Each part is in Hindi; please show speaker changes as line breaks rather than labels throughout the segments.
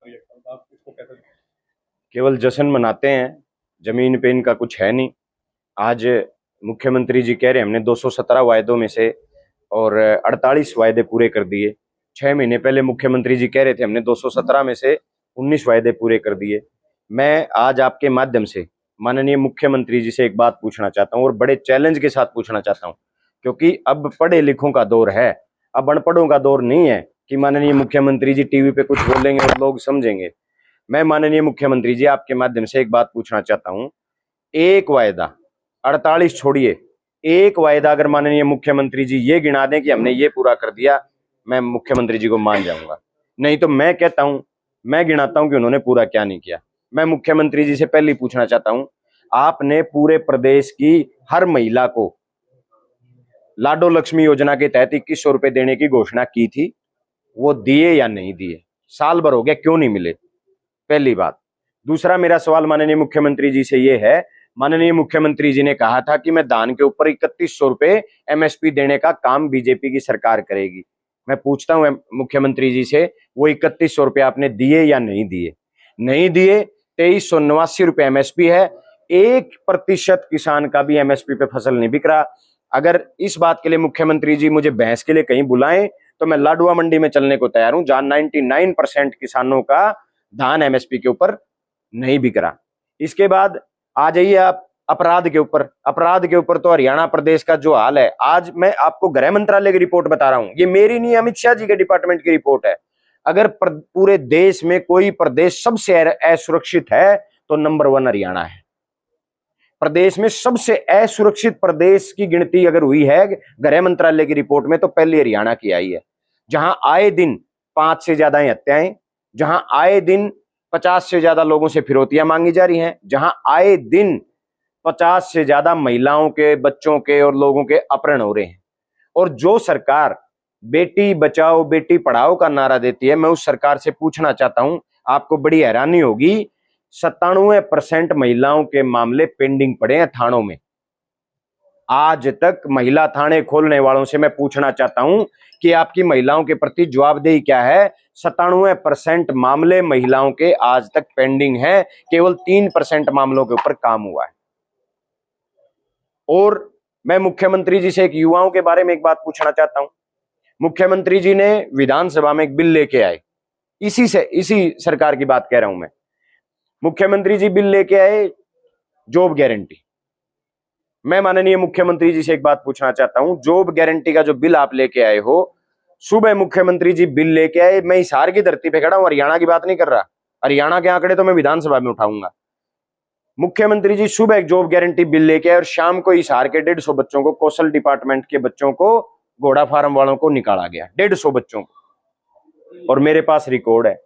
आप इसको कैसे?
केवल जश्न मनाते हैं, जमीन पे इनका कुछ है नहीं। आज मुख्यमंत्री जी कह रहे हैं हमने 217 वायदों में से और 48 वायदे पूरे कर दिए। 6 महीने पहले मुख्यमंत्री जी कह रहे थे हमने 217 में से 19 वायदे पूरे कर दिए। मैं आज आपके माध्यम से माननीय मुख्यमंत्री जी से एक बात पूछना चाहता हूँ और बड़े चैलेंज के साथ पूछना चाहता हूँ, क्योंकि अब पढ़े लिखों का दौर है, अब अनपढ़ों का दौर नहीं है कि माननीय मुख्यमंत्री जी टीवी पे कुछ बोलेंगे और लोग समझेंगे। मैं माननीय मुख्यमंत्री जी आपके माध्यम से एक बात पूछना चाहता हूं। एक वायदा, 48 छोड़िए, एक वायदा अगर माननीय मुख्यमंत्री जी ये गिना दें कि हमने ये पूरा कर दिया, मैं मुख्यमंत्री जी को मान जाऊंगा। नहीं तो मैं कहता हूं, मैं गिनाता हूं कि उन्होंने पूरा क्या नहीं किया। मैं मुख्यमंत्री जी से पहले पूछना चाहता हूं, आपने पूरे प्रदेश की हर महिला को लाडो लक्ष्मी योजना के तहत 2100 रुपए देने की घोषणा की थी, वो दिए या नहीं दिए? साल भर हो गया, क्यों नहीं मिले? पहली बात। दूसरा मेरा सवाल माननीय मुख्यमंत्री जी से ये है, माननीय मुख्यमंत्री जी ने कहा था कि मैं धान के ऊपर 3100 रुपए एमएसपी देने का काम बीजेपी की सरकार करेगी। मैं पूछता हूं मुख्यमंत्री जी से, वो 3100 रुपए आपने दिए या नहीं दिए? नहीं दिए। 2389 रुपए एमएसपी है, 1% किसान का भी एमएसपी पे फसल नहीं बिक रहा। अगर इस बात के लिए मुख्यमंत्री जी मुझे बहस के लिए कहीं बुलाएं तो मैं लाडुआ मंडी में चलने को तैयार हूं, जहां 99% किसानों का धान एमएसपी के ऊपर नहीं बिक रहा। इसके बाद आ जाइए आप अपराध के ऊपर। अपराध के ऊपर तो हरियाणा प्रदेश का जो हाल है, आज मैं आपको गृह मंत्रालय की रिपोर्ट बता रहा हूं, ये मेरी नहीं, अमित शाह जी के डिपार्टमेंट की रिपोर्ट है। अगर पूरे देश में कोई प्रदेश सबसे असुरक्षित है तो नंबर 1 हरियाणा है। प्रदेश में सबसे असुरक्षित प्रदेश की गिनती अगर हुई है गृह मंत्रालय की रिपोर्ट में, तो पहले हरियाणा की आई है, जहां आए दिन 5 से ज्यादा हत्याएं, जहां आए दिन 50 से ज्यादा लोगों से फिरौतियां मांगी जा रही हैं, जहां आए दिन 50 से ज्यादा महिलाओं के, बच्चों के और लोगों के अपहरण हो रहे हैं। और जो सरकार बेटी बचाओ बेटी पढ़ाओ का नारा देती है, मैं उस सरकार से पूछना चाहता हूं, आपको बड़ी हैरानी होगी, 97% महिलाओं के मामले पेंडिंग पड़े हैं थानों में। आज तक महिला थाने खोलने वालों से मैं पूछना चाहता हूं कि आपकी महिलाओं के प्रति जवाबदेही क्या है? 97% मामले महिलाओं के आज तक पेंडिंग है, केवल 3% मामलों के ऊपर काम हुआ है। और मैं मुख्यमंत्री जी से एक युवाओं के बारे में एक बात पूछना चाहता हूं। मुख्यमंत्री जी ने विधानसभा में एक बिल लेके आए, इसी सरकार की बात कह रहा हूं मैं। मुख्यमंत्री जी बिल लेके आए जॉब गारंटी। मैं माननीय मुख्यमंत्री जी से एक बात पूछना चाहता हूं, जॉब गारंटी का जो बिल आप लेके आए हो, सुबह मुख्यमंत्री जी बिल लेके आए, मैं हिसार की धरती पे खड़ा हूं, हरियाणा की बात नहीं कर रहा, हरियाणा के आंकड़े तो मैं विधानसभा में उठाऊंगा। मुख्यमंत्री जी सुबह एक जॉब गारंटी बिल लेके आए और शाम को हिसार के 150 बच्चों को, कौशल डिपार्टमेंट के बच्चों को, घोड़ा फार्म वालों को निकाला गया, 150 बच्चों को, और मेरे पास रिकॉर्ड है।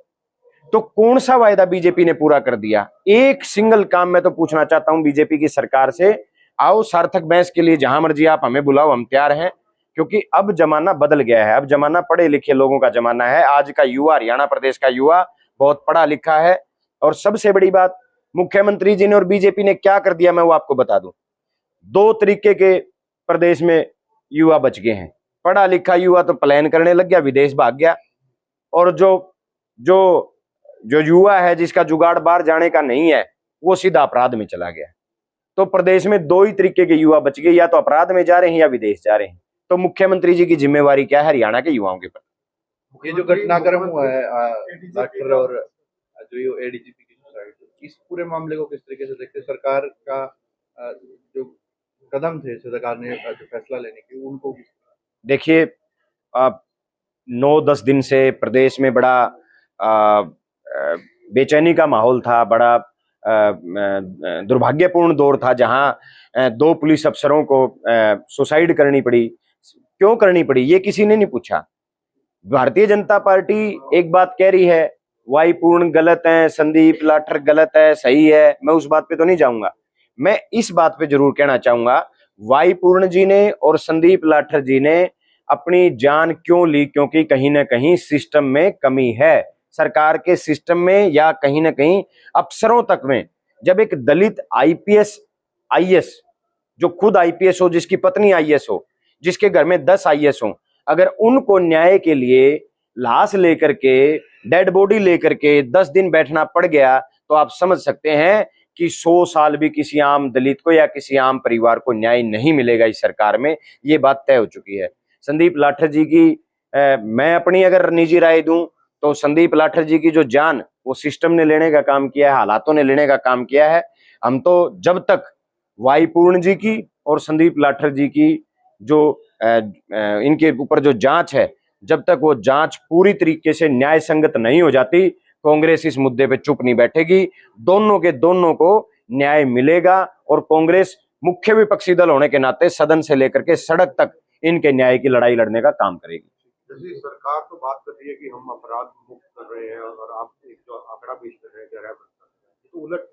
तो कौन सा वायदा बीजेपी ने पूरा कर दिया? एक सिंगल काम मैं तो पूछना चाहता हूं बीजेपी की सरकार से, आओ सार्थक बहस के लिए जहां मर्जी आप हमें बुलाओ, हम तैयार हैं, क्योंकि अब जमाना बदल गया है, अब जमाना पढ़े लिखे लोगों का जमाना है। आज का युवा, हरियाणा प्रदेश का युवा बहुत पढ़ा लिखा है। और सबसे बड़ी बात, मुख्यमंत्री जी ने और बीजेपी ने क्या कर दिया मैं वो आपको बता दूं। 2 तरीके के प्रदेश में युवा बच गए हैं। पढ़ा लिखा युवा तो पलायन करने लग गया, विदेश भाग गया, और जो जो जो युवा है जिसका जुगाड़ बाहर जाने का नहीं है, वो सीधा अपराध में चला गया। तो प्रदेश में 2 ही तरीके के युवा बच गए, या तो अपराध में जा रहे हैं या विदेश जा रहे हैं। तो मुख्यमंत्री जी की जिम्मेवारी क्या है हरियाणा के युवाओं के प्रति?
ये जो घटनाक्रम हुआ है डॉक्टर और जो एडीजीपी की सुसाइड, इस पूरे मामले को किस तरीके से देखते हैं? सरकार का जो कदम थे, सरकार ने जो फैसला लेने की, उनको
देखिए, 9-10 दिन से प्रदेश में बड़ा बेचैनी का माहौल था, बड़ा दुर्भाग्यपूर्ण दौर था, जहां 2 पुलिस अफसरों को सुसाइड करनी पड़ी। क्यों करनी पड़ी ये किसी ने नहीं पूछा। भारतीय जनता पार्टी एक बात कह रही है, वाई पूर्ण गलत है, संदीप लाठर गलत है, सही है, मैं उस बात पे तो नहीं जाऊंगा। मैं इस बात पे जरूर कहना चाहूंगा, वाई पूर्ण जी ने और संदीप लाठर जी ने अपनी जान क्यों ली? क्योंकि कहीं ना कहीं सिस्टम में कमी है, सरकार के सिस्टम में, या कहीं ना कहीं अफसरों तक में। जब एक दलित आईपीएस आईएएस, जो खुद आईपीएस हो, जिसकी पत्नी आईएएस हो, जिसके घर में 10 आईएएस हो, अगर उनको न्याय के लिए लाश लेकर के, डेड बॉडी लेकर के 10 दिन बैठना पड़ गया, तो आप समझ सकते हैं कि 100 साल भी किसी आम दलित को या किसी आम परिवार को न्याय नहीं मिलेगा इस सरकार में। ये बात तय हो चुकी है। संदीप लाठर जी की मैं अपनी अगर निजी राय दूं तो संदीप लाठर जी की जो जान वो सिस्टम ने लेने का काम किया है, हालातों ने लेने का काम किया है। हम तो जब तक वाई पूर्ण जी की और संदीप लाठर जी की जो इनके ऊपर जो जांच है, जब तक वो जांच पूरी तरीके से न्याय संगत नहीं हो जाती, कांग्रेस इस मुद्दे पे चुप नहीं बैठेगी। दोनों के दोनों को न्याय मिलेगा और कांग्रेस मुख्य विपक्षी दल होने के नाते सदन से लेकर के सड़क तक इनके न्याय की लड़ाई लड़ने का काम करेगी।
जैसे सरकार तो बात कर रही है कि हम अपराध मुक्त कर रहे हैं और आप एक जो आंकड़ा पेश कर रहे हैं गहरा तो उलट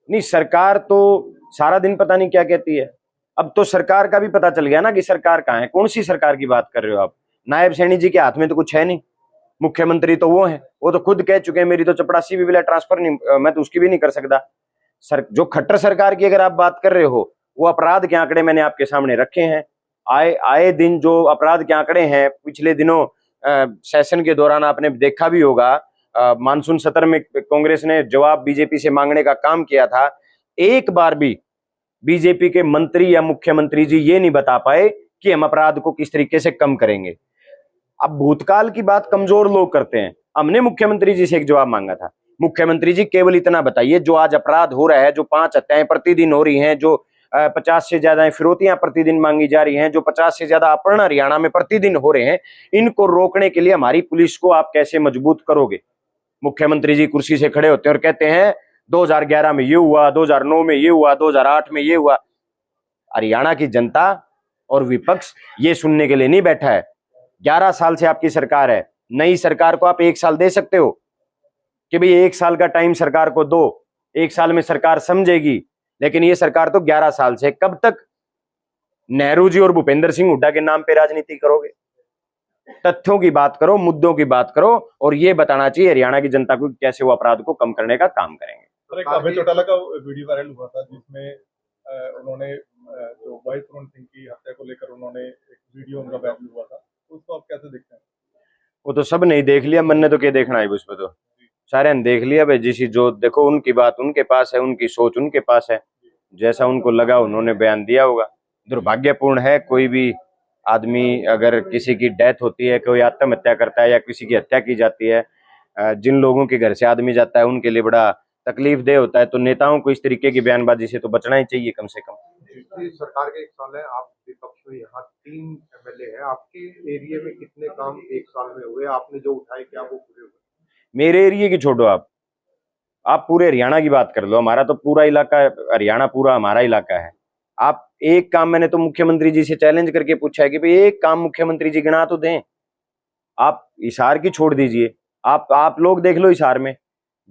नहीं, सरकार तो सारा दिन पता नहीं क्या कहती है। अब तो सरकार का भी पता चल गया ना कि सरकार कहाँ है। कौन सी सरकार की बात कर रहे हो आप? नायब सैनी जी के हाथ में तो कुछ है नहीं, मुख्यमंत्री तो वो है, वो तो खुद कह चुके हैं मेरी तो चपड़ासी भी बिला ट्रांसफर नहीं, मैं तो उसकी भी नहीं कर सकता। जो खट्टर सरकार की अगर आप बात कर रहे हो, वो अपराध के आंकड़े मैंने आपके सामने रखे हैं। आए दिन जो अपराध के आंकड़े हैं, पिछले दिनों सेशन के दौरान आपने देखा भी होगा, मानसून सत्र में कांग्रेस ने जवाब बीजेपी से मांगने का काम किया था। एक बार भी बीजेपी के मंत्री या मुख्यमंत्री जी ये नहीं बता पाए कि हम अपराध को किस तरीके से कम करेंगे। अब भूतकाल की बात कमजोर लोग करते हैं। हमने मुख्यमंत्री जी से एक जवाब मांगा था, मुख्यमंत्री जी केवल इतना बताइए, जो आज अपराध हो रहा है, जो 5 हत्याएं प्रतिदिन हो रही हैं, जो 50 से ज्यादा फिरौतियां प्रतिदिन मांगी जा रही हैं, जो 50 से ज्यादा अपहरण हरियाणा में प्रतिदिन हो रहे हैं, इनको रोकने के लिए हमारी पुलिस को आप कैसे मजबूत करोगे? मुख्यमंत्री जी कुर्सी से खड़े होते हैं और कहते हैं 2011 में ये हुआ, 2009 में ये हुआ, 2008 में ये हुआ। हरियाणा की जनता और विपक्ष ये सुनने के लिए नहीं बैठा है। 11 साल से आपकी सरकार है, नई सरकार को आप 1 साल दे सकते हो कि भाई 1 साल का टाइम सरकार को दो, 1 साल में सरकार समझेगी। लेकिन ये सरकार तो 11 साल से, कब तक नेहरू जी और भूपेंद्र सिंह हुड्डा के नाम पे राजनीति करोगे? तथ्यों की बात करो, मुद्दों की बात करो, और ये बताना चाहिए हरियाणा की जनता को कैसे वो अपराध को कम करने का काम करेंगे।
सर, एक अभय चौटाला का वीडियो वायरल हुआ था जिसमें उन्होंने जो वाई पूर्ण सिंह की हत्या को लेकर उन्होंने एक वीडियो उनका वायरल हुआ था, उसको आप कैसे देखते हैं?
वो तो सब नहीं देख लिया, मन ने तो क्या देखना है उस पर, तो सारे ने देख लिया भाई। जिसी जो देखो, उनकी बात उनके पास है, उनकी सोच उनके पास है, जैसा उनको लगा उन्होंने बयान दिया होगा। दुर्भाग्यपूर्ण है, कोई भी आदमी अगर किसी की डेथ होती है, कोई आत्महत्या करता है या किसी की हत्या की जाती है, जिन लोगों के घर से आदमी जाता है उनके लिए बड़ा तकलीफ दे होता है। तो नेताओं को इस तरीके की बयानबाजी से तो बचना ही चाहिए कम से कम।
सरकार के 1 साल है, आप विपक्ष में यहाँ 3 एमएलए हैं, आपके एरिया में कितने काम 1 साल में हुए? आपने जो उठाए क्या वो पूरे हुए?
मेरे एरिया की छोड़ो, आप पूरे हरियाणा की बात कर लो। हमारा तो पूरा इलाका, हरियाणा पूरा हमारा इलाका है। आप एक काम, मैंने तो मुख्यमंत्री जी से चैलेंज करके पूछा है कि भाई एक काम मुख्यमंत्री जी गिना तो दें। आप हिसार की छोड़ दीजिए, आप लोग देख लो हिसार में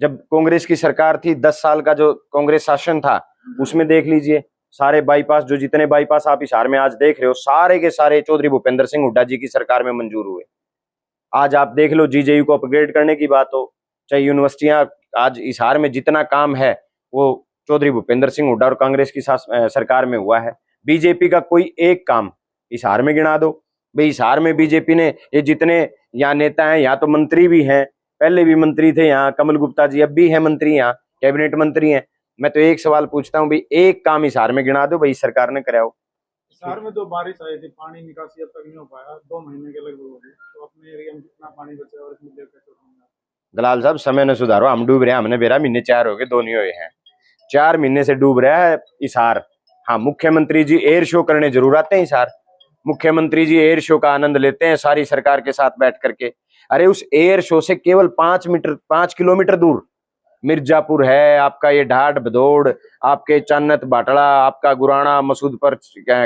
जब कांग्रेस की सरकार थी, 10 साल का जो कांग्रेस शासन था, उसमें देख लीजिए सारे बाईपास, जो जितने बाईपास आप हिसार में आज देख रहे हो, सारे के सारे चौधरी भूपेंद्र सिंह हुड्डा जी की सरकार में मंजूर हुए। आज आप देख लो, जीजेयू को अपग्रेड करने की बात हो, चाहे यूनिवर्सिटियां, आज हिसार में जितना काम है वो चौधरी भूपेंद्र सिंह हुड्डा और कांग्रेस की सरकार में हुआ है। बीजेपी का कोई एक काम हिसार में गिना दो भाई। हिसार में बीजेपी ने, ये जितने यहाँ नेता हैं, यहाँ तो मंत्री भी हैं, पहले भी मंत्री थे यहाँ, कमल गुप्ता जी अब भी हैं मंत्री, यहाँ कैबिनेट मंत्री हैं। मैं तो एक सवाल पूछता हूँ भाई, एक काम हिसार में गिना दो भाई सरकार ने कराओ।
हिसार में तो बारिश आई थी, पानी निकासी अब तक नहीं हो पाया, 2 महीने के लगभग हो गए। तो अपने एरिया में कितना पानी बचा है और इसमें कैसे होगा?
दलाल साहब, समय ने सुधारो, हम डूब रहे हैं। हमने बेरा महीने 4 हो गए, 2 नहीं हुए हैं, 4 महीने से डूब रहा है हिसार। हाँ, मुख्यमंत्री जी एयर शो करने जरूर आते हैं हिसार, मुख्यमंत्री जी एयर शो का आनंद लेते हैं सारी सरकार के साथ बैठ करके। अरे उस एयर शो से केवल 5 किलोमीटर दूर मिर्जापुर है, आपका ये ढाड भदौड़, आपके चान्नत बाटड़ा, आपका गुराना, मसूद पर,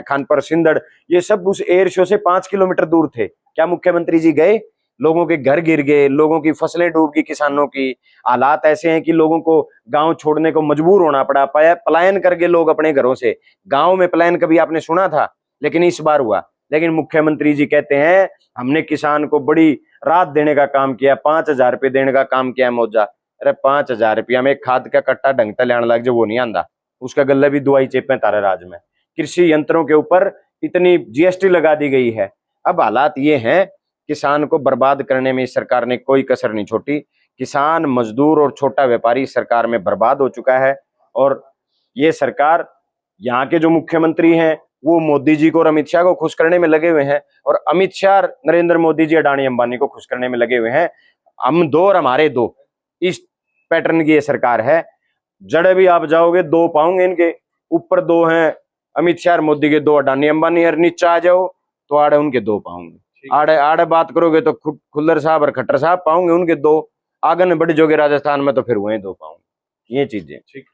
खानपर सिंदड़, ये सब उस एयर शो से 5 किलोमीटर दूर थे। क्या मुख्यमंत्री जी गए? लोगों के घर गिर गए, लोगों की फसलें डूब गई, किसानों की हालात ऐसे हैं कि लोगों को गांव छोड़ने को मजबूर होना पड़ा, पलायन कर गए लोग अपने घरों से। गांव में पलायन कभी आपने सुना था? लेकिन इस बार हुआ। लेकिन मुख्यमंत्री जी कहते हैं हमने किसान को बड़ी राहत देने का काम किया, 5,000 रुपये देने का काम किया मौजा। अरे 5,000 रुपया में खाद का कट्टा ढंग से लेने लग जाए वो नहीं आंदा, उसका गल्ला भी दुआई चेपे तारे राज में। कृषि यंत्रों के ऊपर इतनी जीएसटी लगा दी गई है। अब हालात ये हैं किसान को बर्बाद करने में इस सरकार ने कोई कसर नहीं छोड़ी। किसान, मजदूर और छोटा व्यापारी इस सरकार में बर्बाद हो चुका है। और ये सरकार, यहाँ के जो मुख्यमंत्री हैं वो मोदी जी को और अमित शाह को खुश करने में लगे हुए हैं, और अमित शाह, नरेंद्र मोदी जी अडानी अंबानी को खुश करने में लगे हुए हैं। हम दो और हमारे दो, इस पैटर्न की ये सरकार है। जड़े भी आप जाओगे दो पाओगे इनके, ऊपर दो हैं अमित शाह मोदी के, दो अडानी अंबानी, और नीचे आ जाओ तो आड़े उनके दो पाओगे। आड़े आड़े बात करोगे तो खुल्लर साहब और खट्टर साहब पाओगे उनके दो, आगे बढ़ जाओगे राजस्थान में तो फिर वहीं दो पाओगे। ये चीजें।
ठीक।